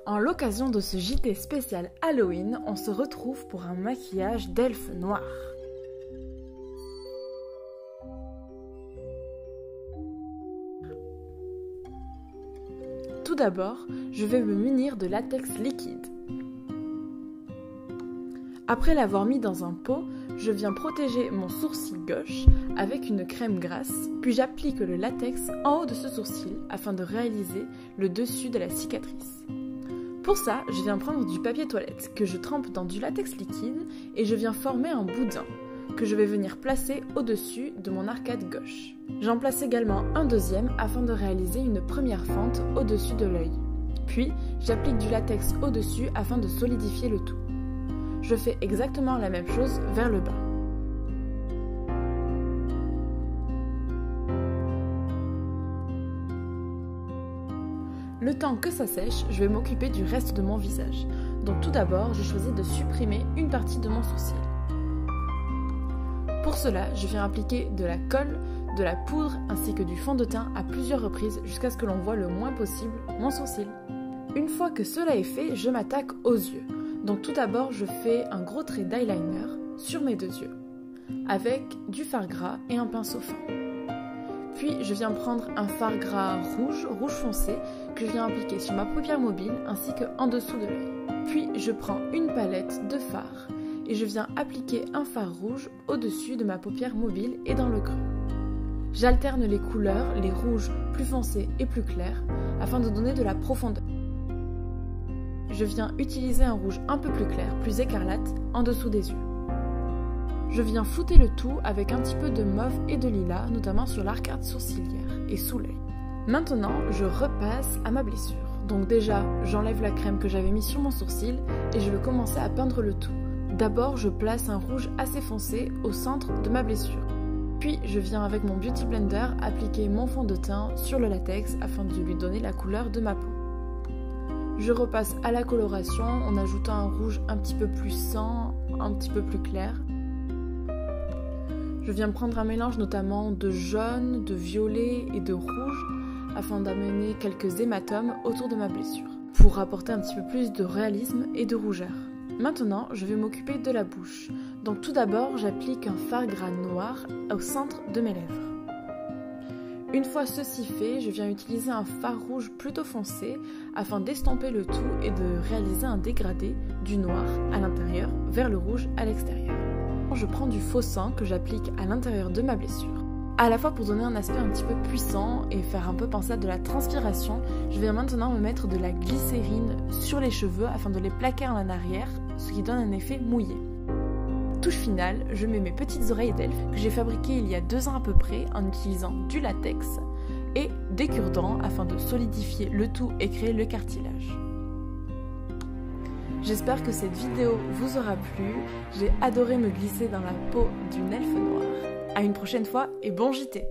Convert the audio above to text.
En l'occasion de ce JT spécial Halloween, on se retrouve pour un maquillage d'elfe noir. Tout d'abord, je vais me munir de latex liquide. Après l'avoir mis dans un pot, je viens protéger mon sourcil gauche avec une crème grasse, puis j'applique le latex en haut de ce sourcil afin de réaliser le dessus de la cicatrice. Pour ça, je viens prendre du papier toilette que je trempe dans du latex liquide et je viens former un boudin que je vais venir placer au-dessus de mon arcade gauche. J'en place également un deuxième afin de réaliser une première fente au-dessus de l'œil. Puis, j'applique du latex au-dessus afin de solidifier le tout. Je fais exactement la même chose vers le bas. Le temps que ça sèche, je vais m'occuper du reste de mon visage. Donc tout d'abord, je choisis de supprimer une partie de mon sourcil. Pour cela, je viens appliquer de la colle, de la poudre ainsi que du fond de teint à plusieurs reprises jusqu'à ce que l'on voit le moins possible mon sourcil. Une fois que cela est fait, je m'attaque aux yeux. Donc tout d'abord, je fais un gros trait d'eyeliner sur mes deux yeux avec du fard gras et un pinceau fin. Puis je viens prendre un fard gras rouge foncé que je viens appliquer sur ma paupière mobile ainsi qu'en dessous de l'œil. Puis je prends une palette de fard et je viens appliquer un fard rouge au-dessus de ma paupière mobile et dans le creux. J'alterne les couleurs, les rouges plus foncés et plus clairs afin de donner de la profondeur. Je viens utiliser un rouge un peu plus clair, plus écarlate, en dessous des yeux. Je viens flouter le tout avec un petit peu de mauve et de lilas, notamment sur l'arcade sourcilière et sous l'œil. Maintenant, je repasse à ma blessure. Donc déjà, j'enlève la crème que j'avais mise sur mon sourcil et je vais commencer à peindre le tout. D'abord, je place un rouge assez foncé au centre de ma blessure. Puis, je viens avec mon Beauty Blender appliquer mon fond de teint sur le latex afin de lui donner la couleur de ma peau. Je repasse à la coloration en ajoutant un rouge un petit peu plus sang, un petit peu plus clair. Je viens prendre un mélange notamment de jaune, de violet et de rouge afin d'amener quelques hématomes autour de ma blessure pour apporter un petit peu plus de réalisme et de rougeur. Maintenant, je vais m'occuper de la bouche. Donc tout d'abord, j'applique un fard gras noir au centre de mes lèvres. Une fois ceci fait, je viens utiliser un fard rouge plutôt foncé afin d'estomper le tout et de réaliser un dégradé du noir à l'intérieur vers le rouge à l'extérieur. Je prends du faux sang que j'applique à l'intérieur de ma blessure. À la fois pour donner un aspect un petit peu puissant et faire un peu penser à de la transpiration, je vais maintenant me mettre de la glycérine sur les cheveux afin de les plaquer en arrière, ce qui donne un effet mouillé. Touche finale, je mets mes petites oreilles d'elfe que j'ai fabriquées il y a 2 ans à peu près en utilisant du latex et des cure-dents afin de solidifier le tout et créer le cartilage. J'espère que cette vidéo vous aura plu, j'ai adoré me glisser dans la peau d'une elfe noire. À une prochaine fois et bon JT!